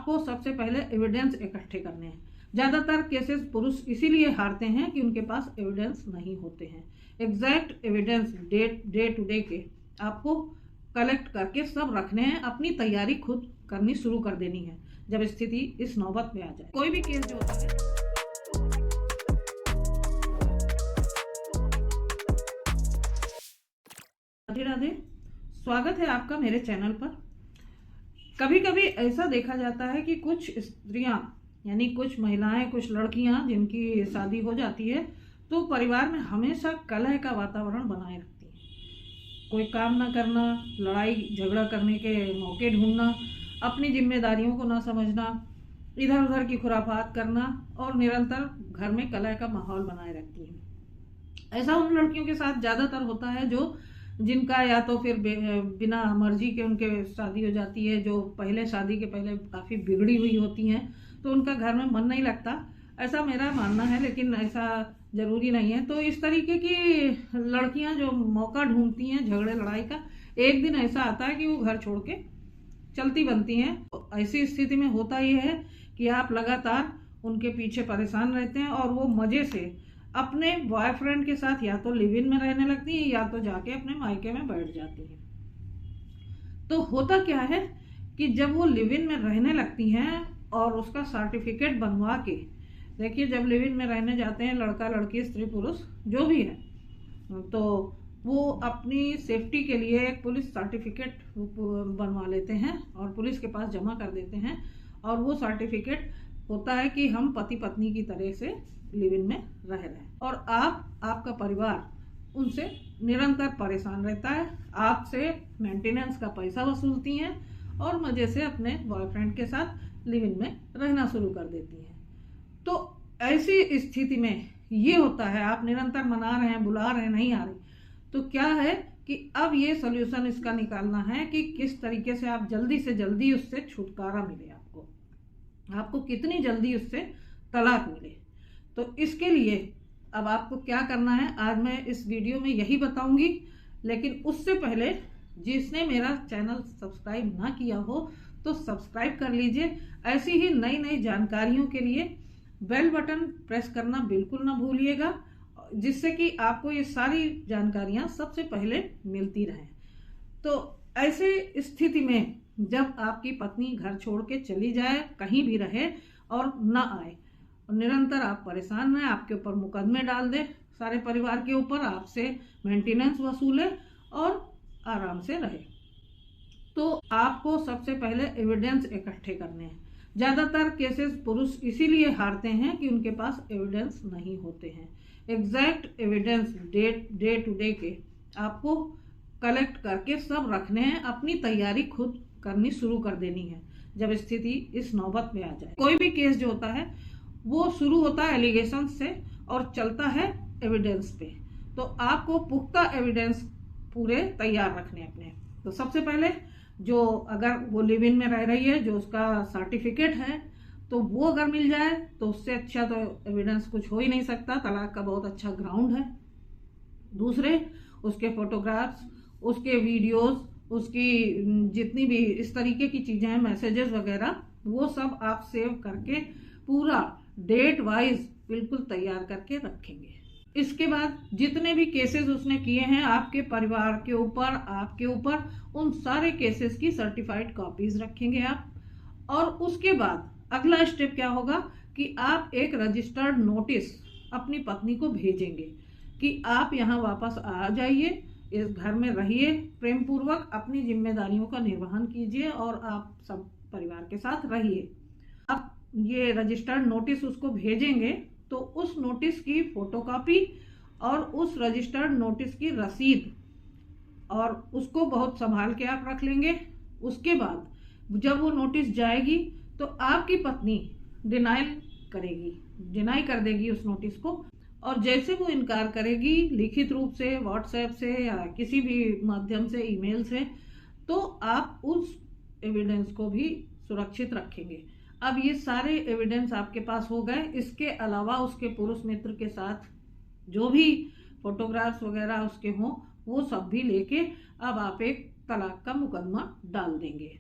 आपको सबसे पहले एविडेंस इकट्ठे करने हैं। ज़्यादातर केसेस पुरुष इसीलिए हारते हैं कि उनके पास एविडेंस नहीं होते हैं। Exact evidence day to day के आपको कलेक्ट करके सब रखने हैं। अपनी तैयारी खुद करनी शुरू कर देनी है जब स्थिति इस नौबत में आ जाए। कोई भी केस जो होता है राधे राधे, स्वागत है आपका मेरे चैनल पर। कभी कभी ऐसा देखा जाता है कि कुछ स्त्रियां यानी कुछ महिलाएं, कुछ लड़कियां जिनकी शादी हो जाती है तो परिवार में हमेशा कलह का वातावरण बनाए रखती हैं। कोई काम ना करना, लड़ाई झगड़ा करने के मौके ढूंढना, अपनी जिम्मेदारियों को ना समझना, इधर उधर की खुराफात करना और निरंतर घर में कलह का माहौल बनाए रखती हैं। ऐसा उन लड़कियों के साथ ज़्यादातर होता है जो जिनका या तो फिर बिना मर्जी के उनके शादी हो जाती है, जो पहले शादी के पहले काफ़ी बिगड़ी हुई होती हैं, तो उनका घर में मन नहीं लगता, ऐसा मेरा मानना है। लेकिन ऐसा ज़रूरी नहीं है। तो इस तरीके की लड़कियां जो मौका ढूंढती हैं झगड़े लड़ाई का, एक दिन ऐसा आता है कि वो घर छोड़ के चलती बनती हैं। ऐसी स्थिति में होता ये है कि आप लगातार उनके पीछे परेशान रहते हैं और वो मज़े से अपने बॉयफ्रेंड के साथ या तो लिव इन में रहने लगती हैं या तो जाके अपने मायके में बैठ जाती हैं। तो होता क्या है कि जब वो लिव इन में रहने लगती हैं और उसका सर्टिफिकेट बनवा के, देखिए जब लिव इन में रहने जाते हैं लड़का लड़की स्त्री पुरुष जो भी है, तो वो अपनी सेफ्टी के लिए एक पुलिस सर्टिफिकेट बनवा लेते हैं और पुलिस के पास जमा कर देते हैं। और वो सर्टिफिकेट होता है कि हम पति पत्नी की तरह से लिव इन में रह रहे हैं और आपका परिवार उनसे निरंतर परेशान रहता है, आपसे मेंटेनेंस का पैसा वसूलती हैं और मज़े से अपने बॉयफ्रेंड के साथ लिव इन में रहना शुरू कर देती हैं। तो ऐसी स्थिति में ये होता है, आप निरंतर मना रहे हैं, बुला रहे हैं, नहीं आ रही, तो क्या है कि अब ये सोल्यूशन इसका निकालना है कि किस तरीके से आप जल्दी से जल्दी उससे छुटकारा मिले, आपको कितनी जल्दी उससे तलाक मिले। तो इसके लिए अब आपको क्या करना है आज मैं इस वीडियो में यही बताऊंगी। लेकिन उससे पहले जिसने मेरा चैनल सब्सक्राइब ना किया हो तो सब्सक्राइब कर लीजिए। ऐसी ही नई नई जानकारियों के लिए बेल बटन प्रेस करना बिल्कुल ना भूलिएगा, जिससे कि आपको ये सारी जानकारियां सबसे पहले मिलती रहें। तो ऐसे स्थिति में जब आपकी पत्नी घर छोड़ के चली जाए, कहीं भी रहे और ना आए, निरंतर आप परेशान हैं, आपके ऊपर मुकदमे डाल दे सारे परिवार के ऊपर, आपसे मेंटेनेंस वसूले और आराम से रहे, तो आपको सबसे पहले एविडेंस इकट्ठे करने हैं। ज़्यादातर केसेस पुरुष इसीलिए हारते हैं कि उनके पास एविडेंस नहीं होते हैं। Exact evidence day to day के आपको कलेक्ट करके सब रखने हैं। अपनी तैयारी खुद करनी शुरू कर देनी है जब स्थिति इस नौबत में आ जाए। कोई भी केस जो होता है वो शुरू होता है एलिगेशन से और चलता है एविडेंस पे। तो आपको पुख्ता एविडेंस पूरे तैयार रखने अपने। तो सबसे पहले जो अगर वो लिव इन में रह रही है, जो उसका सर्टिफिकेट है, तो वो अगर मिल जाए तो उससे अच्छा तो एविडेंस कुछ हो ही नहीं सकता। तलाक का बहुत अच्छा ग्राउंड है। दूसरे उसके फोटोग्राफ्स, उसके वीडियोस, उसकी जितनी भी इस तरीके की चीज़ें हैं, मैसेजेस वगैरह, वो सब आप सेव करके पूरा डेट वाइज बिल्कुल तैयार करके रखेंगे। इसके बाद जितने भी केसेस उसने किए हैं आपके परिवार के ऊपर, आपके ऊपर, उन सारे केसेस की सर्टिफाइड कॉपीज रखेंगे आप। और उसके बाद अगला स्टेप क्या होगा कि आप एक रजिस्टर्ड नोटिस अपनी पत्नी को भेजेंगे कि आप यहाँ वापस आ जाइए, इस घर में रहिए, प्रेम पूर्वक अपनी जिम्मेदारियों का निर्वहन कीजिए और आप सब परिवार के साथ रहिए। अब ये रजिस्टर्ड नोटिस उसको भेजेंगे तो उस नोटिस की फोटोकॉपी और उस रजिस्टर्ड नोटिस की रसीद और उसको बहुत संभाल के आप रख लेंगे। उसके बाद जब वो नोटिस जाएगी तो आपकी पत्नी डिनाई कर देगी उस नोटिस को, और जैसे वो इनकार करेगी लिखित रूप से, व्हाट्सएप से या किसी भी माध्यम से, ईमेल से, तो आप उस एविडेंस को भी सुरक्षित रखेंगे। अब ये सारे एविडेंस आपके पास हो गए। इसके अलावा उसके पुरुष मित्र के साथ जो भी फोटोग्राफ्स वगैरह उसके हों वो सब भी लेके अब आप एक तलाक का मुकदमा डाल देंगे।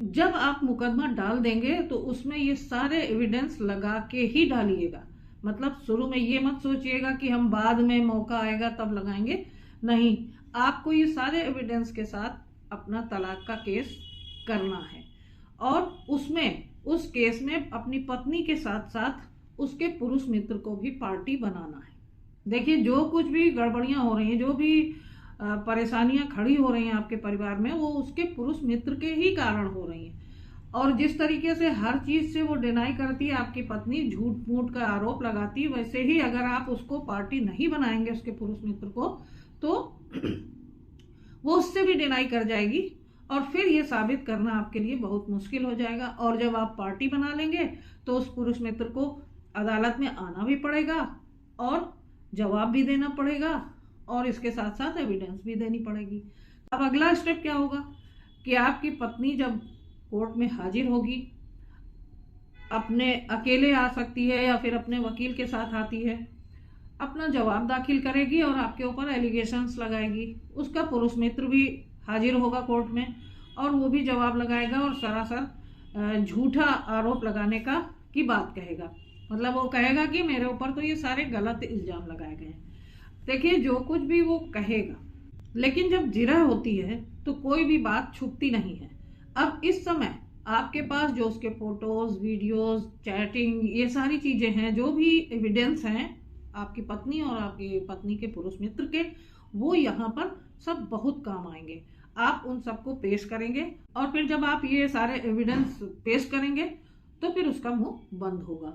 जब आप मुकदमा डाल देंगे तो उसमें ये सारे एविडेंस लगा के ही डालिएगा। मतलब शुरू में ये मत सोचिएगा कि हम बाद में मौका आएगा तब लगाएंगे, नहीं, आपको ये सारे एविडेंस के साथ अपना तलाक का केस करना है और उसमें उस केस में अपनी पत्नी के साथ साथ उसके पुरुष मित्र को भी पार्टी बनाना है। देखिए, जो कुछ भी गड़बड़ियां हो रही हैं, जो भी परेशानियां खड़ी हो रही हैं आपके परिवार में, वो उसके पुरुष मित्र के ही कारण हो रही हैं। और जिस तरीके से हर चीज से वो डिनाई करती है आपकी पत्नी, झूठ मूठ का आरोप लगाती है, वैसे ही अगर आप उसको पार्टी नहीं बनाएंगे उसके पुरुष मित्र को, तो वो उससे भी डिनाई कर जाएगी और फिर ये साबित करना आपके लिए बहुत मुश्किल हो जाएगा। और जब आप पार्टी बना लेंगे तो उस पुरुष मित्र को अदालत में आना भी पड़ेगा और जवाब भी देना पड़ेगा और इसके साथ साथ एविडेंस भी देनी पड़ेगी। अब अगला स्टेप क्या होगा कि आपकी पत्नी जब कोर्ट में हाजिर होगी, अपने अकेले आ सकती है या फिर अपने वकील के साथ आती है, अपना जवाब दाखिल करेगी और आपके ऊपर एलिगेशंस लगाएगी। उसका पुरुष मित्र भी हाजिर होगा कोर्ट में और वो भी जवाब लगाएगा और सरासर झूठा आरोप लगाने की बात कहेगा। मतलब वो कहेगा कि मेरे ऊपर तो ये सारे गलत इल्जाम लगाए गए हैं। देखिए, जो कुछ भी वो कहेगा, लेकिन जब जिरह होती है तो कोई भी बात छुपती नहीं है। अब इस समय आपके पास जो उसके फोटोज, वीडियोस, चैटिंग, ये सारी चीजें हैं, जो भी एविडेंस हैं आपकी पत्नी और आपकी पत्नी के पुरुष मित्र के, वो यहाँ पर सब बहुत काम आएंगे। आप उन सबको पेश करेंगे और फिर जब आप ये सारे एविडेंस पेश करेंगे तो फिर उसका मुंह बंद होगा।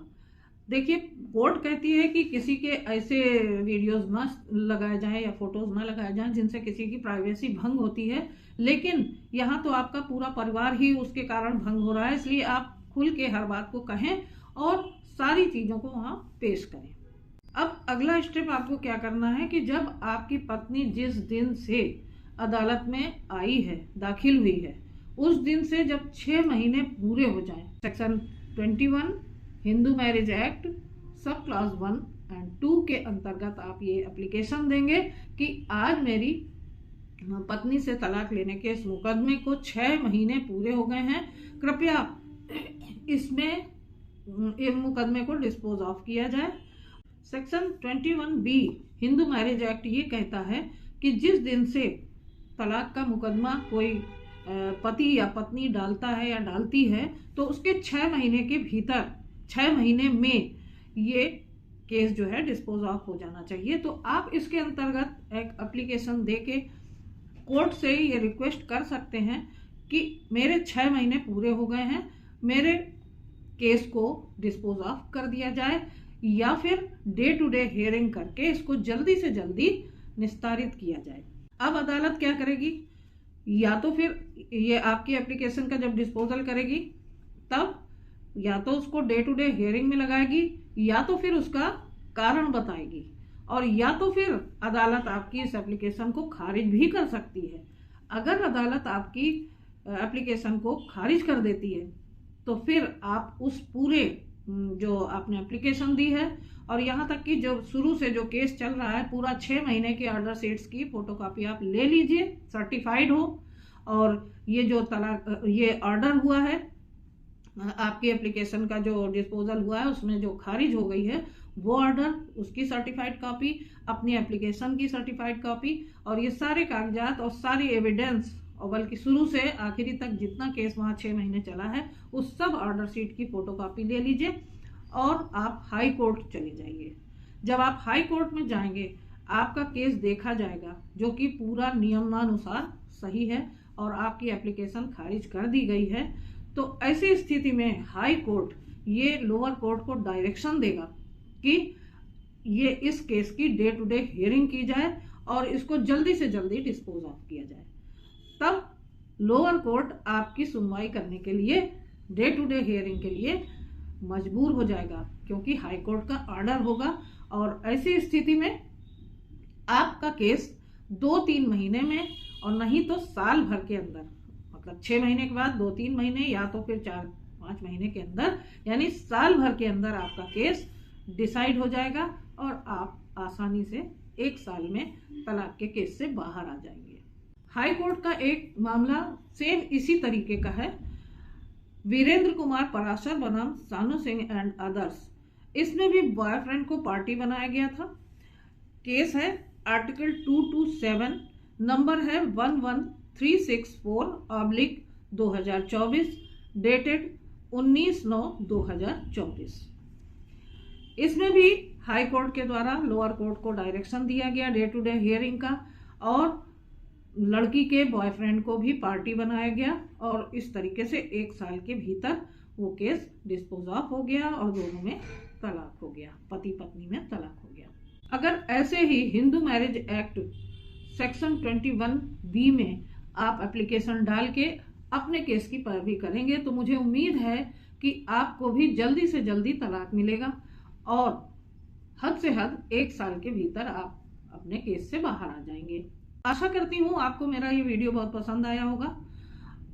देखिए, कोर्ट कहती है कि किसी के ऐसे वीडियोस ना लगाए जाएं या फोटोज ना लगाए जाएं जिनसे किसी की प्राइवेसी भंग होती है, लेकिन यहाँ तो आपका पूरा परिवार ही उसके कारण भंग हो रहा है, इसलिए आप खुल के हर बात को कहें और सारी चीजों को वहाँ पेश करें। अब अगला स्टेप आपको क्या करना है कि जब आपकी पत्नी जिस दिन से अदालत में आई है, दाखिल हुई है, उस दिन से जब 6 महीने पूरे हो जाएं, सेक्शन 21 हिंदू मैरिज एक्ट सब क्लास 1 एंड 2 के अंतर्गत आप ये एप्लीकेशन देंगे कि आज मेरी पत्नी से तलाक लेने के इस मुकदमे को 6 महीने पूरे हो गए हैं, कृपया इसमें मुकदमे को डिस्पोज ऑफ किया जाए। Section 21B Hindu marriage act ये कहता है कि जिस दिन से तलाक का मुकदमा कोई पति या पत्नी डालता है या डालती है, तो उसके 6 महीने के भीतर, 6 महीने में ये केस जो है डिस्पोज ऑफ हो जाना चाहिए। तो आप इसके अंतर्गत एक एप्लीकेशन देके कोर्ट से ये रिक्वेस्ट कर सकते हैं कि मेरे 6 महीने पूरे हो गए हैं, मेरे केस को डिस्पोज ऑफ कर दिया जाए, या फिर डे टू डे हियरिंग करके इसको जल्दी से जल्दी निस्तारित किया जाए। अब अदालत क्या करेगी, या तो फिर ये आपकी एप्लीकेशन का जब डिस्पोजल करेगी तब या तो उसको डे टू डे हियरिंग में लगाएगी, या तो फिर उसका कारण बताएगी, और या तो फिर अदालत आपकी इस एप्लीकेशन को खारिज भी कर सकती है। अगर अदालत आपकी एप्लीकेशन को खारिज कर देती है तो फिर आप उस पूरे जो आपने एप्लीकेशन दी है और यहाँ तक कि जो शुरू से जो केस चल रहा है, पूरा 6 महीने के ऑर्डर शीट्स की फोटोकॉपी आप ले लीजिए, सर्टिफाइड हो, और ये जो तलाक ये ऑर्डर हुआ है आपकी एप्लीकेशन का, जो डिस्पोजल हुआ है उसमें जो खारिज हो गई है, वो ऑर्डर, उसकी सर्टिफाइड कॉपी, अपनी एप्लीकेशन की सर्टिफाइड कॉपी, और ये सारे कागजात और सारी एविडेंस, और बल्कि शुरू से आखिरी तक जितना केस वहाँ 6 महीने चला है उस सब ऑर्डर शीट की फोटोकॉपी ले लीजिए और आप हाई कोर्ट चले जाइए। जब आप हाई कोर्ट में जाएंगे आपका केस देखा जाएगा, जो कि पूरा नियमानुसार सही है और आपकी एप्लीकेशन खारिज कर दी गई है। तो ऐसी स्थिति में हाई कोर्ट ये लोअर कोर्ट को डायरेक्शन देगा कि ये इस केस की डे टू डे हियरिंग की जाए और इसको जल्दी से जल्दी डिस्पोज ऑफ किया जाए। तब लोअर कोर्ट आपकी सुनवाई करने के लिए, डे टू डे हियरिंग के लिए मजबूर हो जाएगा, क्योंकि हाई कोर्ट का ऑर्डर होगा। और ऐसी स्थिति में आपका केस 2-3 महीने में, और नहीं तो साल भर के अंदर, मतलब 6 महीने के बाद 2-3 महीने या तो फिर 4-5 महीने के अंदर, यानी साल भर के अंदर आपका केस डिसाइड हो जाएगा और आप आसानी से 1 साल में तलाक के केस से बाहर आ जाएंगे। हाई कोर्ट का एक मामला सेम इसी तरीके का है। वीरेंद्र कुमार पराशर बनाम सानू सिंह एंड अदर्स, इसमें भी बॉयफ्रेंड को पार्टी बनाया गया था। केस है आर्टिकल 227, नंबर है 11364/2024, डेटेड 19/9/2024। इसमें भी हाई कोर्ट के द्वारा लोअर कोर्ट को डायरेक्शन दिया गया डे टू डे हियरिंग का, और लड़की के बॉयफ्रेंड को भी पार्टी बनाया गया, और इस तरीके से 1 साल के भीतर वो केस डिस्पोज ऑफ हो गया और दोनों में तलाक हो गया, पति पत्नी में तलाक हो गया। अगर ऐसे ही Hindu marriage act section 21B में आप एप्लीकेशन डाल के अपने केस की पैरवी करेंगे तो मुझे उम्मीद है कि आपको भी जल्दी से जल्दी तलाक मिलेगा और हद से हद 1 साल के भीतर आप अपने केस से बाहर आ जाएंगे। आशा करती हूँ आपको मेरा ये वीडियो बहुत पसंद आया होगा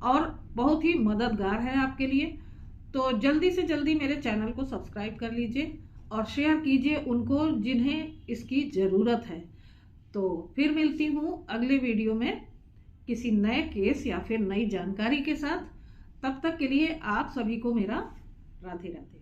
और बहुत ही मददगार है आपके लिए। तो जल्दी से जल्दी मेरे चैनल को सब्सक्राइब कर लीजिए और शेयर कीजिए उनको जिन्हें इसकी ज़रूरत है। तो फिर मिलती हूँ अगले वीडियो में किसी नए केस या फिर नई जानकारी के साथ। तब तक के लिए आप सभी को मेरा राधे राधे।